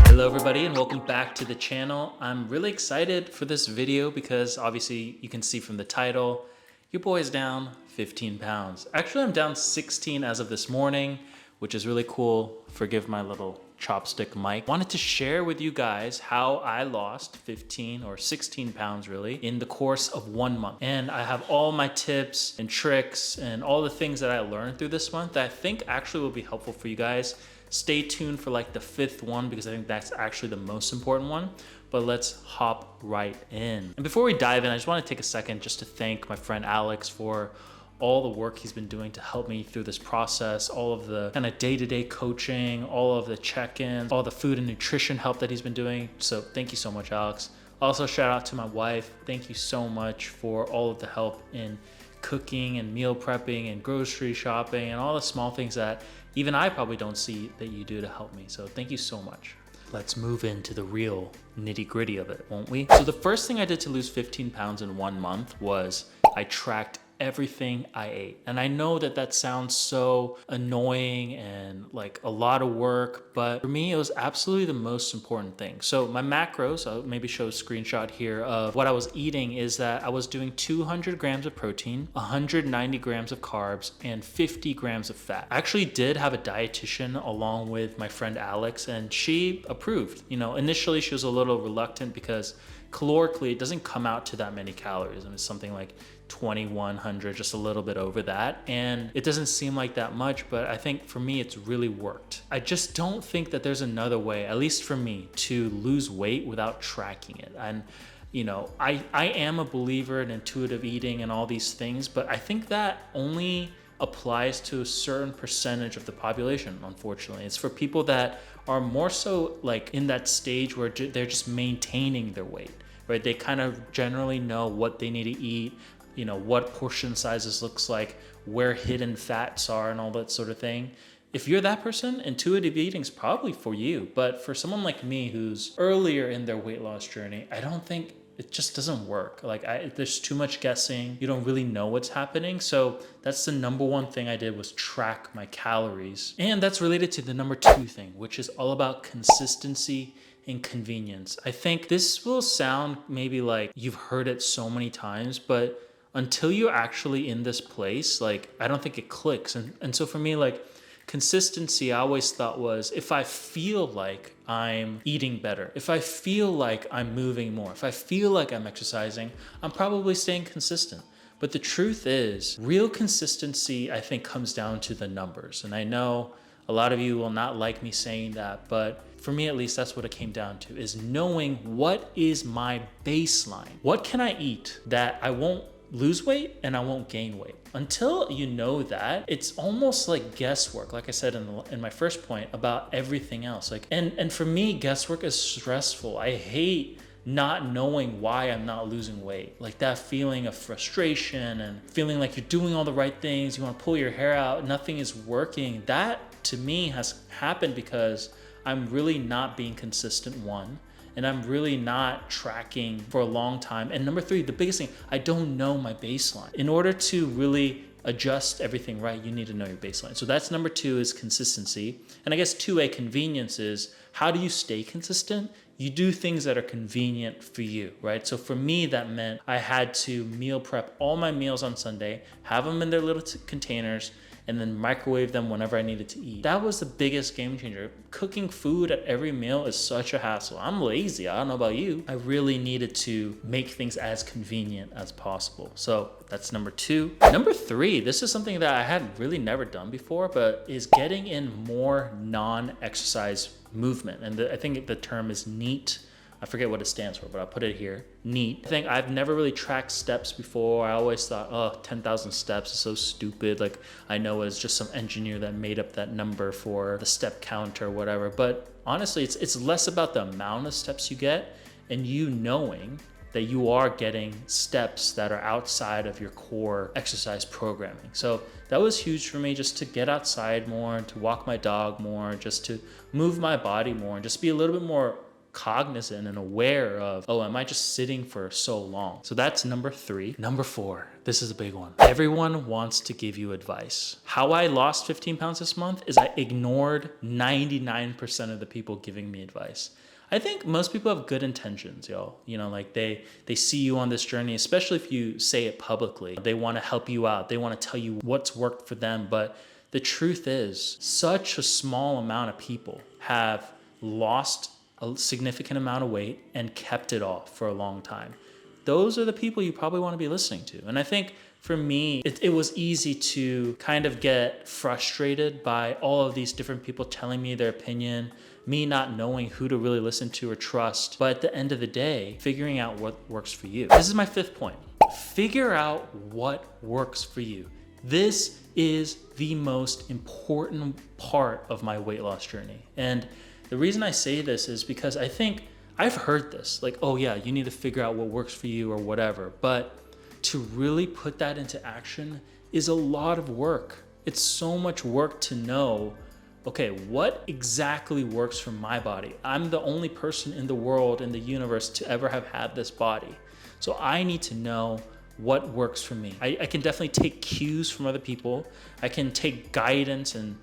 Hello everybody and welcome back to the channel. I'm really excited for this video because obviously you can see from the title, your boy's down 15 pounds. Actually, I'm down 16 as of this morning, which is really cool. Forgive my little chopstick mic. Wanted to share with you guys how I lost 15 or 16 pounds really in the course of 1 month. And I have all my tips and tricks and all the things that I learned through this month that I think actually will be helpful for you guys. Stay tuned for like the 5th one because I think that's actually the most important one. But let's hop right in. And before we dive in, I just want to take a second just to thank my friend Alex for all the work he's been doing to help me through this process, all of the kind of day-to-day coaching, all of the check-ins, all the food and nutrition help that he's been doing. So thank you so much, Alex. Also, shout out to my wife. Thank you so much for all of the help in cooking and meal prepping and grocery shopping and all the small things that even I probably don't see that you do to help me. So thank you so much. Let's move into the real nitty-gritty of it, won't we? So the first thing I did to lose 15 pounds in 1 month was I tracked everything I ate. And I know that that sounds so annoying and like a lot of work, but for me, it was absolutely the most important thing. So my macros, I'll maybe show a screenshot here of what I was eating, is that I was doing 200 grams of protein, 190 grams of carbs, and 50 grams of fat. I actually did have a dietitian along with my friend Alex, and she approved. You know, initially she was a little reluctant because calorically, it doesn't come out to that many calories. I mean, it's something like 2,100, just a little bit over that. And it doesn't seem like that much, but I think for me, it's really worked. I just don't think that there's another way, at least for me, to lose weight without tracking it. And you know, I am a believer in intuitive eating and all these things, but I think that only applies to a certain percentage of the population, unfortunately. It's for people that are more so like in that stage where they're just maintaining their weight, right? They kind of generally know what they need to eat, you know, what portion sizes looks like, where hidden fats are and all that sort of thing. If you're that person, intuitive eating is probably for you. But for someone like me who's earlier in their weight loss journey, I don't think it just doesn't work. Like there's too much guessing. You don't really know what's happening. So that's the number one thing I did, was track my calories. And that's related to the number 2 thing, which is all about consistency and convenience. I think this will sound maybe like you've heard it so many times, but until you're actually in this place, like I don't think it clicks. And so for me, like consistency, I always thought was, if I feel like I'm eating better, if I feel like I'm moving more, if I feel like I'm exercising, I'm probably staying consistent. But the truth is, real consistency, I think, comes down to the numbers. And I know a lot of you will not like me saying that, but for me at least, that's what it came down to, is knowing what is my baseline. What can I eat that I won't lose weight and I won't gain weight? Until you know that, it's almost like guesswork, like I said in my first point about everything else. Like, and for me, guesswork is stressful. I hate not knowing why I'm not losing weight. Like that feeling of frustration and feeling like you're doing all the right things, you want to pull your hair out, nothing is working. That to me has happened because I'm really not being consistent, one, and I'm really not tracking for a long time. And number 3, the biggest thing, I don't know my baseline. In order to really adjust everything right, you need to know your baseline. So that's number 2, is consistency. And I guess 2A, convenience, is how do you stay consistent? You do things that are convenient for you, right? So for me, that meant I had to meal prep all my meals on Sunday, have them in their little containers, and then microwave them whenever I needed to eat. That was the biggest game changer. Cooking food at every meal is such a hassle. I'm lazy, I don't know about you. I really needed to make things as convenient as possible. So that's number 2. Number 3, this is something that I had really never done before, but is getting in more non-exercise movement. And I think the term is NEAT. I forget what it stands for, but I'll put it here. NEAT. I think I've never really tracked steps before. I always thought, oh, 10,000 steps is so stupid. Like I know it's just some engineer that made up that number for the step count or whatever. But honestly, it's less about the amount of steps you get and you knowing that you are getting steps that are outside of your core exercise programming. So that was huge for me, just to get outside more, to walk my dog more, just to move my body more, and just be a little bit more cognizant and aware of, oh, am I just sitting for so long? So that's number 3. Number 4, this is a big one. Everyone wants to give you advice. How I lost 15 pounds this month is I ignored 99% of the people giving me advice. I think most people have good intentions, y'all. You know, like they see you on this journey, especially if you say it publicly. They want to help you out. They want to tell you what's worked for them. But the truth is, such a small amount of people have lost a significant amount of weight and kept it off for a long time. Those are the people you probably want to be listening to. And I think for me, it was easy to kind of get frustrated by all of these different people telling me their opinion, me not knowing who to really listen to or trust. But at the end of the day, figuring out what works for you. This is my 5th point. Figure out what works for you. This is the most important part of my weight loss journey. And the reason I say this is because I think I've heard this, like, oh yeah, you need to figure out what works for you or whatever. But to really put that into action is a lot of work. It's so much work to know, okay, what exactly works for my body? I'm the only person in the world, in the universe, to ever have had this body. So I need to know what works for me. I can definitely take cues from other people. I can take guidance and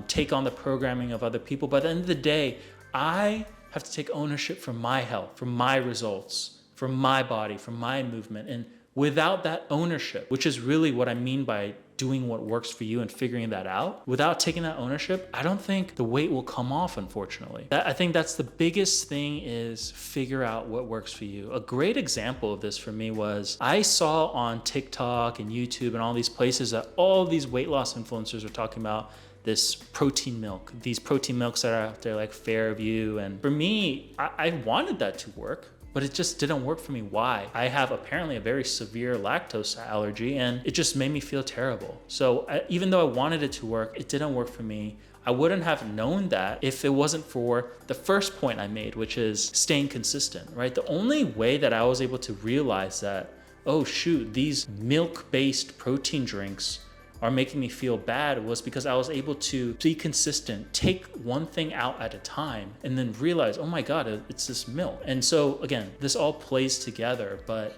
take on the programming of other people. But at the end of the day, I have to take ownership for my health, for my results, for my body, for my movement. And without that ownership, which is really what I mean by doing what works for you and figuring that out, without taking that ownership, I don't think the weight will come off, unfortunately. I think that's the biggest thing, is figure out what works for you. A great example of this for me was I saw on TikTok and YouTube and all these places that all these weight loss influencers are talking about this protein milk, these protein milks that are out there like Fairview. And for me, I wanted that to work, but it just didn't work for me. Why? I have apparently a very severe lactose allergy, and it just made me feel terrible. So even though I wanted it to work, it didn't work for me. I wouldn't have known that if it wasn't for the first point I made, which is staying consistent, right? The only way that I was able to realize that, oh shoot, these milk-based protein drinks are making me feel bad was because I was able to be consistent, take one thing out at a time, and then realize, oh my God, it's this milk. And so again, this all plays together, but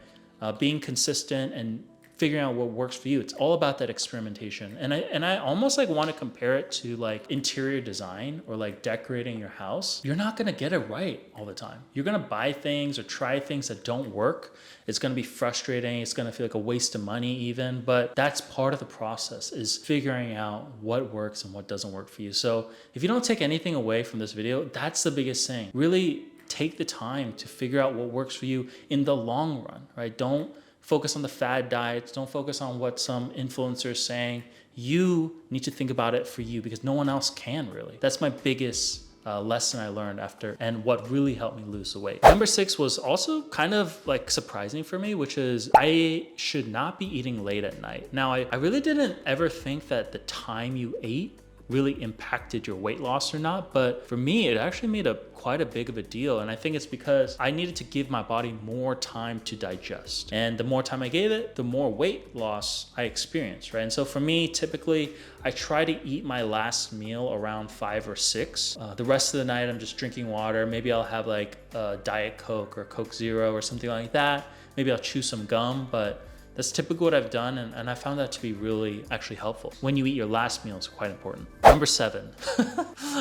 being consistent and figuring out what works for you, it's all about that experimentation. And I almost like want to compare it to like interior design or like decorating your house. You're not gonna get it right all the time. You're gonna buy things or try things that don't work. It's gonna be frustrating. It's gonna feel like a waste of money even, but that's part of the process, is figuring out what works and what doesn't work for you. So if you don't take anything away from this video, that's the biggest thing. Really take the time to figure out what works for you in the long run, right? Don't focus on the fad diets. Don't focus on what some influencer is saying. You need to think about it for you, because no one else can really. That's my biggest lesson I learned after, and what really helped me lose the weight. Number 6 was also kind of like surprising for me, which is I should not be eating late at night. Now, I really didn't ever think that the time you ate really impacted your weight loss or not, but for me, it actually made quite a big of a deal. And I think it's because I needed to give my body more time to digest. And the more time I gave it, the more weight loss I experienced, right? And so for me, typically, I try to eat my last meal around 5 or 6. The rest of the night, I'm just drinking water. Maybe I'll have like a Diet Coke or Coke Zero or something like that. Maybe I'll chew some gum, but that's typically what I've done, and I found that to be really actually helpful. When you eat your last meal is quite important. Number 7,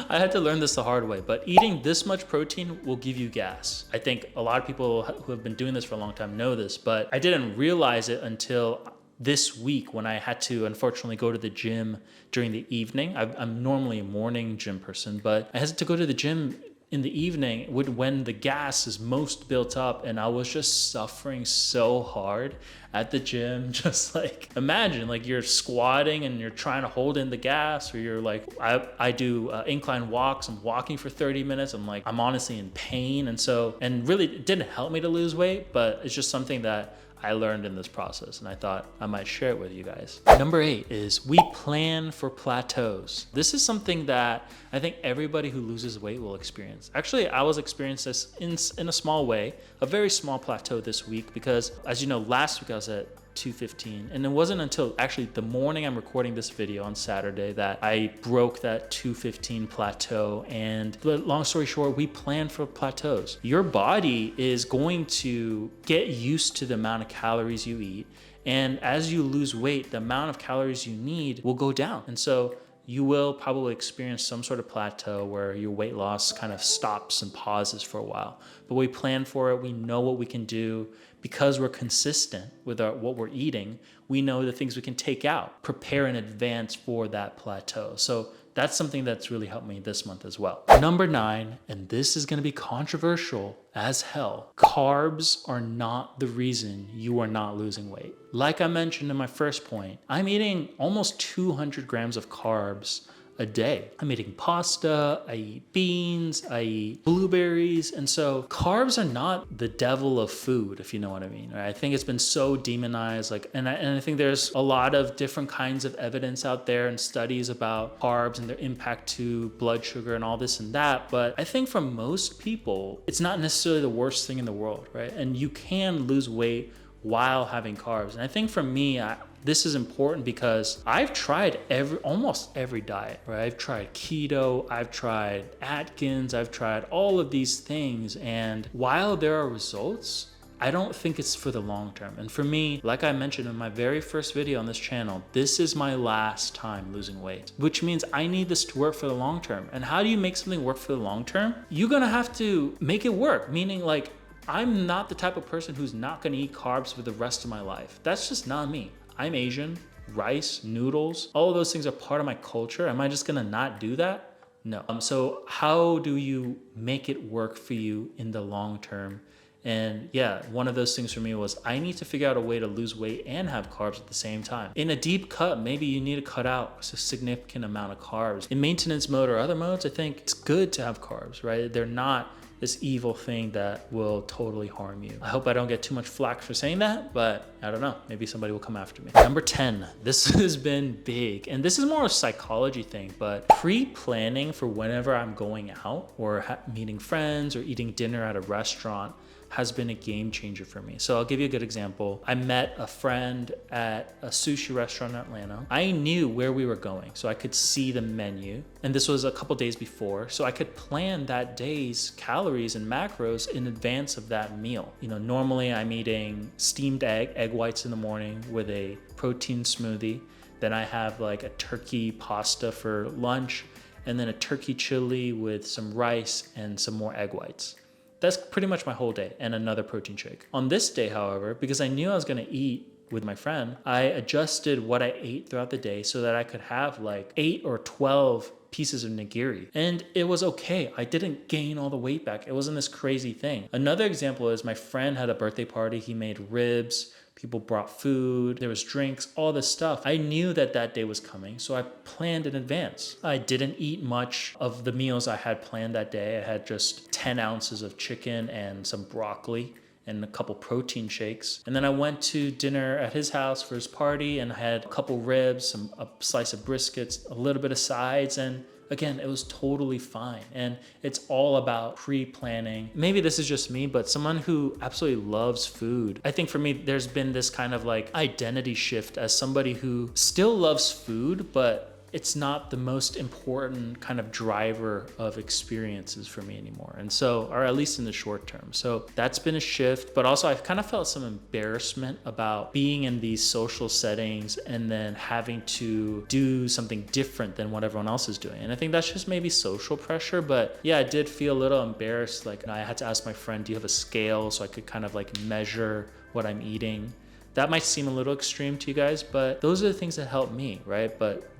I had to learn this the hard way, but eating this much protein will give you gas. I think a lot of people who have been doing this for a long time know this, but I didn't realize it until this week when I had to unfortunately go to the gym during the evening. I'm normally a morning gym person, but I had to go to the gym in the evening when the gas is most built up, and I was just suffering so hard at the gym. Just like imagine like you're squatting and you're trying to hold in the gas, or you're like, I do incline walks. I'm walking for 30 minutes. I'm honestly in pain. And really it didn't help me to lose weight, but it's just something that I learned in this process, and I thought I might share it with you guys. Number 8 is we plan for plateaus. This is something that I think everybody who loses weight will experience. Actually, I was experiencing this in a small way, a very small plateau this week, because as you know, last week I was at 215. And it wasn't until actually the morning I'm recording this video on Saturday that I broke that 215 plateau. And long story short, we planned for plateaus. Your body is going to get used to the amount of calories you eat. And as you lose weight, the amount of calories you need will go down. And so you will probably experience some sort of plateau where your weight loss kind of stops and pauses for a while. But we plan for it. We know what we can do. Because we're consistent with what we're eating, we know the things we can take out, prepare in advance for that plateau. So that's something that's really helped me this month as well. Number 9, and this is gonna be controversial as hell. Carbs are not the reason you are not losing weight. Like I mentioned in my first point, I'm eating almost 200 grams of carbs a day. I'm eating pasta, I eat beans, I eat blueberries. And so carbs are not the devil of food, if you know what I mean. I think it's been so demonized. And I think there's a lot of different kinds of evidence out there and studies about carbs and their impact to blood sugar and all this and that. But I think for most people, it's not necessarily the worst thing in the world, right? And you can lose weight while having carbs. And I think for me, this is important because I've tried almost every diet, right? I've tried keto, I've tried Atkins, I've tried all of these things. And while there are results, I don't think it's for the long term. And for me, like I mentioned in my very first video on this channel, this is my last time losing weight, which means I need this to work for the long term. And how do you make something work for the long term? You're gonna have to make it work, meaning like, I'm not the type of person who's not gonna eat carbs for the rest of my life. That's just not me. I'm Asian, rice, noodles, all of those things are part of my culture. Am I just gonna not do that? No. So how do you make it work for you in the long term? And yeah, one of those things for me was I need to figure out a way to lose weight and have carbs at the same time. In a deep cut, maybe you need to cut out a significant amount of carbs. In maintenance mode or other modes, I think it's good to have carbs, right? They're not this evil thing that will totally harm you. I hope I don't get too much flack for saying that, but I don't know, maybe somebody will come after me. Number 10, this has been big, and this is more a psychology thing, but pre-planning for whenever I'm going out or meeting friends or eating dinner at a restaurant has been a game changer for me. So I'll give you a good example. I met a friend at a sushi restaurant in Atlanta. I knew where we were going, so I could see the menu. And this was a couple days before, so I could plan that day's calories and macros in advance of that meal. You know, normally I'm eating steamed egg whites in the morning with a protein smoothie. Then I have like a turkey pasta for lunch, and then a turkey chili with some rice and some more egg whites. That's pretty much my whole day and another protein shake. On this day, however, because I knew I was gonna eat with my friend, I adjusted what I ate throughout the day so that I could have like 8 or 12 pieces of nigiri. And it was okay. I didn't gain all the weight back. It wasn't this crazy thing. Another example is my friend had a birthday party. He made ribs. People brought food, there was drinks, all this stuff. I knew that that day was coming, so I planned in advance. I didn't eat much of the meals I had planned that day. I had just 10 ounces of chicken and some broccoli and a couple protein shakes. And then I went to dinner at his house for his party and I had a couple ribs, a slice of briskets, a little bit of sides, and again, it was totally fine. And it's all about pre-planning. Maybe this is just me, but someone who absolutely loves food. I think for me, there's been this kind of like identity shift as somebody who still loves food, but it's not the most important kind of driver of experiences for me anymore. And so, or at least in the short term. So that's been a shift, but also I've kind of felt some embarrassment about being in these social settings and then having to do something different than what everyone else is doing. And I think that's just maybe social pressure, but yeah, I did feel a little embarrassed. Like I had to ask my friend, do you have a scale so I could kind of like measure what I'm eating? That might seem a little extreme to you guys, but those are the things that help me, right? But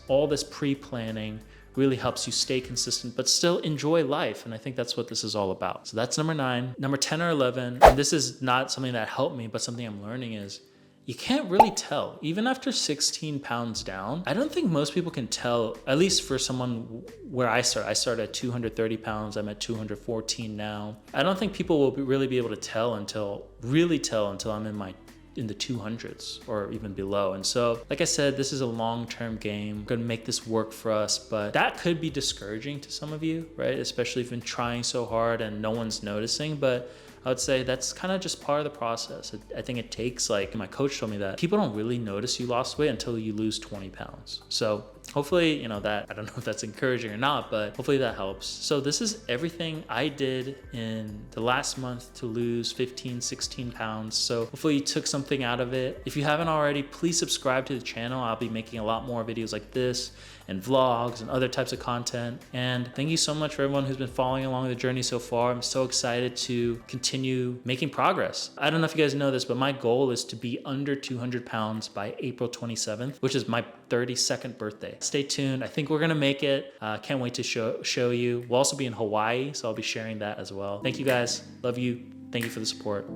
all this pre-planning really helps you stay consistent, but still enjoy life. And I think that's what this is all about. So that's number 9. Number 10 or 11, and this is not something that helped me, but something I'm learning is you can't really tell. Even after 16 pounds down, I don't think most people can tell, at least for someone where I started at 230 pounds, I'm at 214 now. I don't think people will really be able to tell until I'm in the 200s or even below. And so, like I said, this is a long-term game. I'm gonna make this work for us, but that could be discouraging to some of you, right? Especially if you've been trying so hard and no one's noticing. But I would say that's kind of just part of the process. I think it takes, like my coach told me, that people don't really notice you lost weight until you lose 20 pounds. So hopefully, that, I don't know if that's encouraging or not, but hopefully that helps. So this is everything I did in the last month to lose 15, 16 pounds. So hopefully you took something out of it. If you haven't already, please subscribe to the channel. I'll be making a lot more videos like this and vlogs and other types of content. And thank you so much for everyone who's been following along the journey so far. I'm so excited to continue making progress. I don't know if you guys know this, but my goal is to be under 200 pounds by April 27th, which is my 32nd birthday. Stay tuned. I think we're gonna make it. Can't wait to show you. We'll also be in Hawaii, so I'll be sharing that as well. Thank you guys. Love you. Thank you for the support.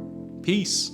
Peace.